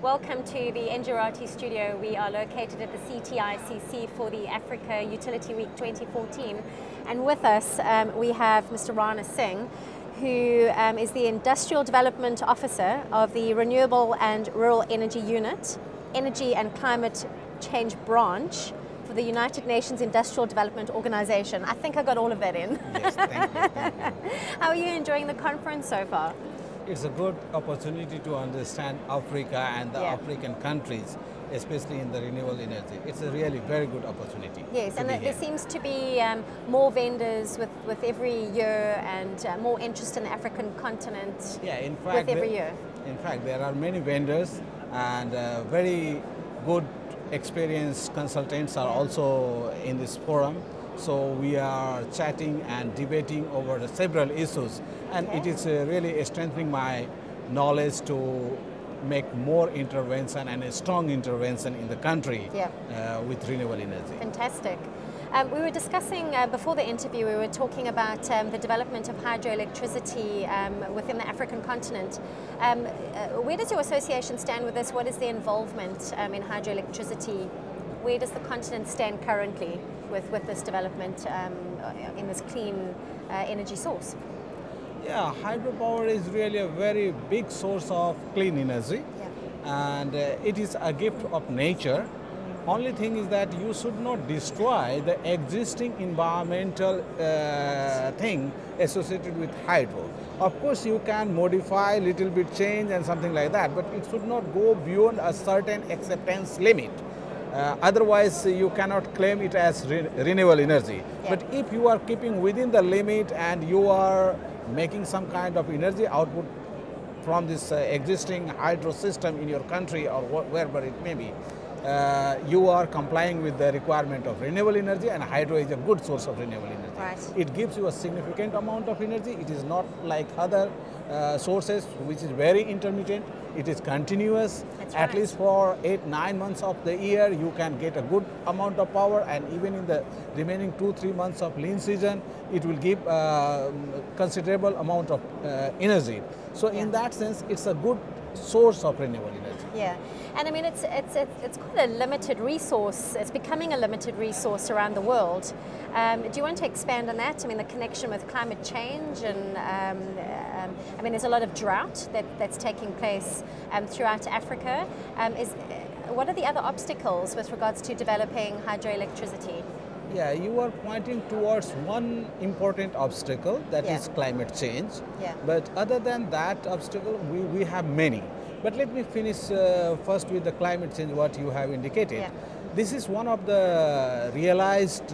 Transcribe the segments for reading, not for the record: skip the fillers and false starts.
Welcome to the Njirati studio. We are located at the CTICC for the Africa Utility Week 2014. And with us we have Mr. Rana Singh, who is the Industrial Development Officer of the Renewable and Rural Energy Unit, Energy and Climate Change Branch for the United Nations Industrial Development Organization. I think I got all of that in. Yes, thank you. Thank you. How are you enjoying the conference so far? It's a good opportunity to understand Africa and the African countries, especially in the renewable energy. It's a really very good opportunity. Yes, and there seems to be more vendors with every year, and more interest in the African continent with every year. In fact, there are many vendors, and very good experienced consultants are also in this forum. So we are chatting and debating over several issues, and it is really strengthening my knowledge to make more intervention and a strong intervention in the country with renewable energy. Fantastic. We were discussing before the interview, we were talking about the development of hydroelectricity within the African continent. Where does your association stand with this? What is the involvement in hydroelectricity? Where does the continent stand currently with this development in this clean energy source? Yeah, hydropower is really a very big source of clean energy, and it is a gift of nature. Only thing is that you should not destroy the existing environmental thing associated with hydro. Of course, you can modify, little bit change and something like that, but it should not go beyond a certain acceptance limit. Otherwise, you cannot claim it as renewable energy. But if you are keeping within the limit and you are making some kind of energy output from this existing hydro system in your country or wherever it may be, you are complying with the requirement of renewable energy, and hydro is a good source of renewable energy. Right. It gives you a significant amount of energy. It is not like other sources which is very intermittent. It is continuous. At least for 8-9 months of the year you can get a good amount of power, and even in the remaining 2-3 months of lean season it will give considerable amount of energy. So in that sense it's a good source of renewable energy. Yeah, and I mean it's quite a limited resource. It's becoming a limited resource around the world. Do you want to expand on that? I mean, the connection with climate change, and I mean, there's a lot of drought that's taking place throughout Africa. What are the other obstacles with regards to developing hydroelectricity? Yeah, you are pointing towards one important obstacle, that is climate change. But other than that obstacle, we have many. But let me finish first with the climate change, what you have indicated. This is one of the realized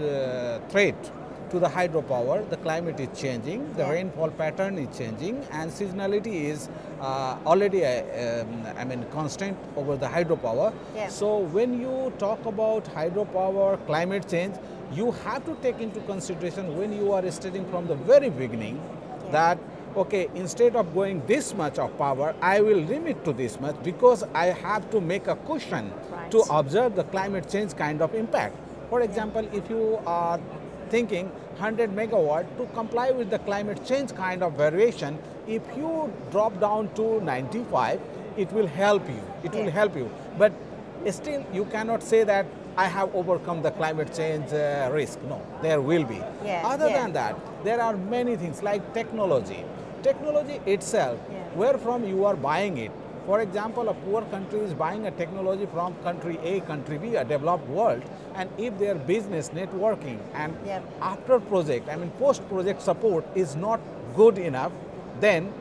threat to the hydropower. The climate is changing, the rainfall pattern is changing, and seasonality is already constant over the hydropower. So when you talk about hydropower, climate change, you have to take into consideration when you are studying from the very beginning that okay, instead of going this much of power, I will limit to this much because I have to make a cushion to observe the climate change kind of impact. For example, if you are thinking 100 megawatt to comply with the climate change kind of variation, if you drop down to 95, it will help you. It will help you. But still, you cannot say that I have overcome the climate change risk. No, there will be. Other than that, there are many things like technology. Technology itself, where from you are buying it. For example, a poor country is buying a technology from country A, country B, a developed world, and if their business networking and after project, I mean post-project support is not good enough, then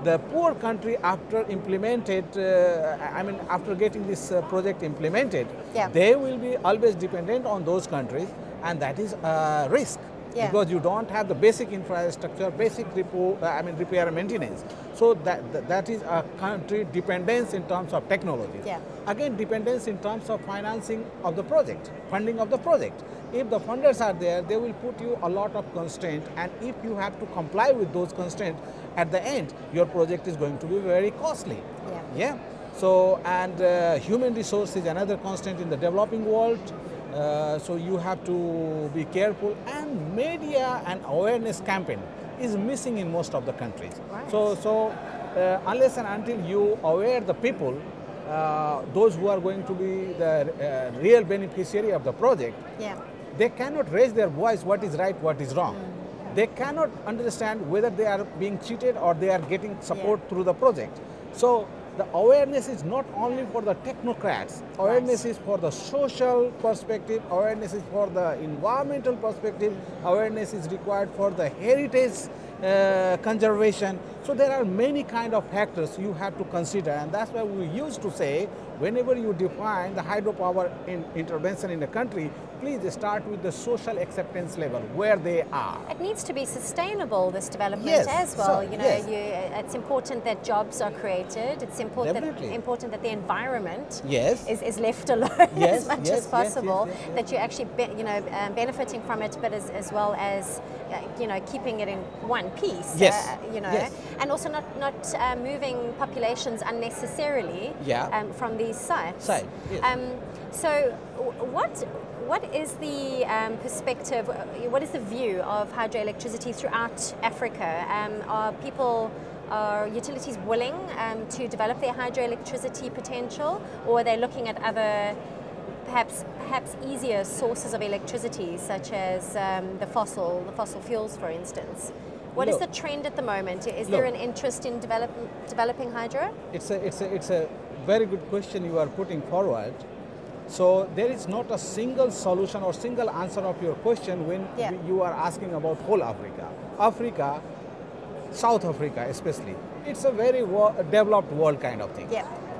the poor country after implemented, after getting this project implemented, they will be always dependent on those countries, and that is a risk. Because you don't have the basic infrastructure, basic repair and maintenance. So that is a country dependence in terms of technology. Again, dependence in terms of financing of the project, funding of the project. If the funders are there, they will put you a lot of constraints, and if you have to comply with those constraints, at the end, your project is going to be very costly. So, and human resource is another constraint in the developing world. So you have to be careful, and media and awareness campaign is missing in most of the countries. So unless and until you aware the people those who are going to be the real beneficiary of the project, they cannot raise their voice what is right, what is wrong. They cannot understand whether they are being cheated or they are getting support through the project. So the awareness is not only for the technocrats, awareness is for the social perspective, awareness is for the environmental perspective, awareness is required for the heritage conservation. So there are many kind of factors you have to consider, and that's why we used to say, whenever you define the hydropower intervention in a country, please start with the social acceptance level, where they are. It needs to be sustainable, this development as well. So, you know, it's important that jobs are created. It's important that the environment is left alone as much as possible. That you're actually, benefiting from it, but as well as, keeping it in one piece. And also not moving populations unnecessarily from these sites. So what is the perspective, what is the view of hydroelectricity throughout Africa? Are utilities willing to develop their hydroelectricity potential, or are they looking at other perhaps easier sources of electricity, such as the fossil fuels, for instance? What is the trend at the moment? Is there an interest in developing hydro? It's a very good question you are putting forward. So there is not a single solution or single answer of your question when you are asking about whole Africa, South Africa especially. It's a very developed world kind of thing.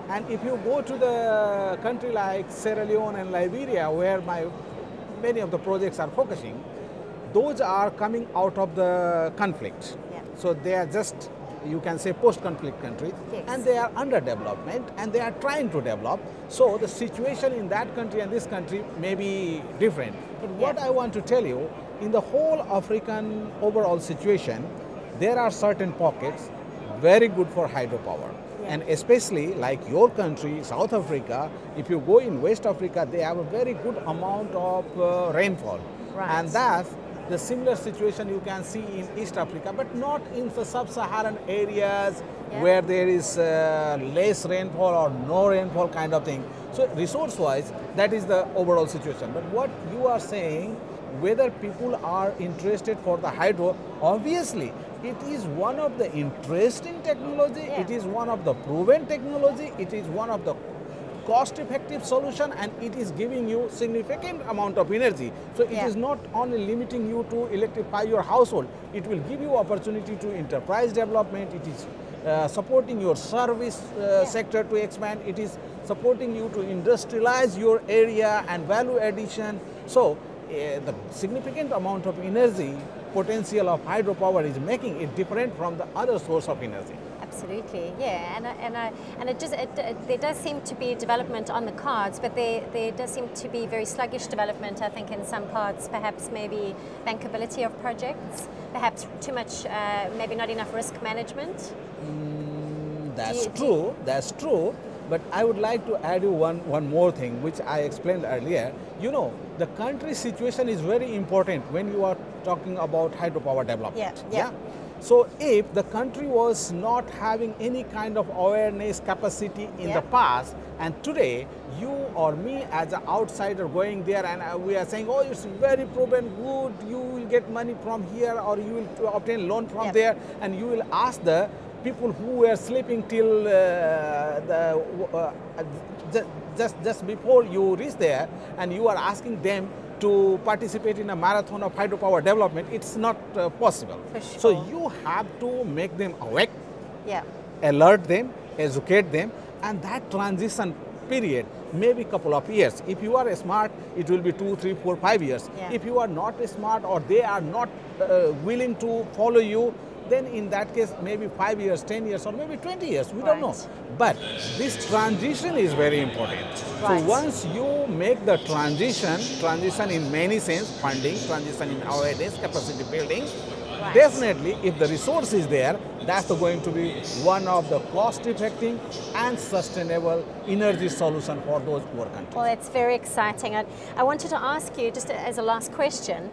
And if you go to the country like Sierra Leone and Liberia, where many of the projects are focusing, those are coming out of the conflict. So they are just, you can say, post-conflict countries, and they are under development and they are trying to develop. So the situation in that country and this country may be different. But what I want to tell you, in the whole African overall situation, there are certain pockets very good for hydropower. And especially like your country, South Africa, if you go in West Africa, they have a very good amount of rainfall. And that's the similar situation you can see in East Africa, but not in the sub-Saharan areas where there is less rainfall or no rainfall kind of thing. So resource-wise, that is the overall situation. But what you are saying, whether people are interested for the hydro, obviously it is one of the interesting technology, it is one of the proven technology, it is one of the cost-effective solution, and it is giving you significant amount of energy. So it is not only limiting you to electrify your household, it will give you opportunity to enterprise development, it is supporting your service sector to expand, it is supporting you to industrialize your area and value addition. So the significant amount of energy potential of hydropower is making it different from the other source of energy. Absolutely, and there does seem to be development on the cards, but there does seem to be very sluggish development, I think, in some parts. Perhaps maybe bankability of projects, perhaps too much, maybe not enough risk management. That's true. But I would like to add you one more thing, which I explained earlier. You know, the country's situation is very important when you are talking about hydropower development. So if the country was not having any kind of awareness capacity in the past, and today you or me as an outsider going there and we are saying, oh, it's very proven good, you will get money from here or you will obtain loan from there, and you will ask the people who were sleeping till just before you reach there, and you are asking them to participate in a marathon of hydropower development, it's not possible. Sure. So you have to make them awake, alert them, educate them, and that transition period maybe a couple of years. If you are smart, it will be 2, 3, 4, 5 years. If you are not smart or they are not willing to follow you, then in that case maybe 5 years, 10 years, or maybe 20 years, we don't know. But this transition is very important. So once you make the transition in many sense, funding, transition in awareness, capacity building, definitely if the resource is there, that's going to be one of the cost-effective and sustainable energy solution for those poor countries. Well, it's very exciting. I wanted to ask you, just as a last question,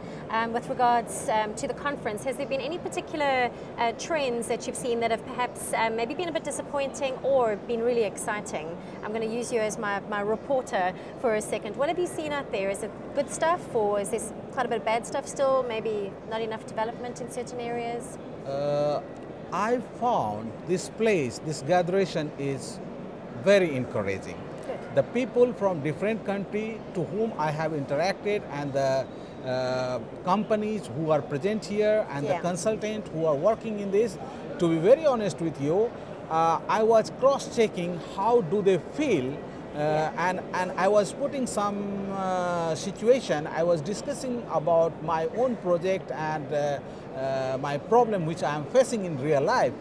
with regards to the conference. Has there been any particular trends that you've seen that have perhaps maybe been a bit disappointing or been really exciting? I'm going to use you as my reporter for a second. What have you seen out there? Is it good stuff, or is there quite a bit of bad stuff still? Maybe not enough development in certain areas? I found this place, this gathering is very encouraging. Good. The people from different countries to whom I have interacted, and the companies who are present here, and the consultants who are working in this, to be very honest with you, I was cross-checking how do they feel, and I was putting some situation. I was discussing about my own project and my problem which I am facing in real life,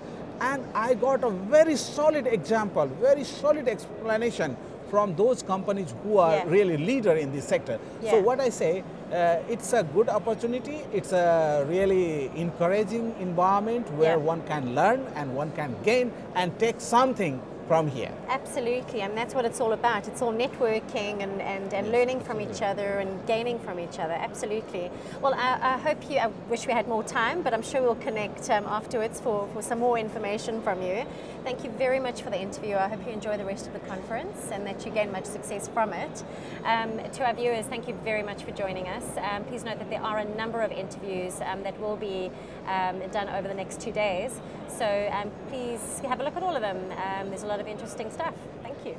and I got a very solid example, very solid explanation from those companies who are really leader in this sector. So what I say, it's a good opportunity, it's a really encouraging environment where one can learn and one can gain and take something from here. Absolutely, and that's what it's all about. It's all networking and learning from each other and gaining from each other. Absolutely. Well, I wish we had more time, but I'm sure we'll connect afterwards for some more information from you. Thank you very much for the interview. I hope you enjoy the rest of the conference and that you gain much success from it. To our viewers, thank you very much for joining us. Please note that there are a number of interviews that will be done over the next 2 days. So please have a look at all of them. There's a lot of interesting stuff. Thank you.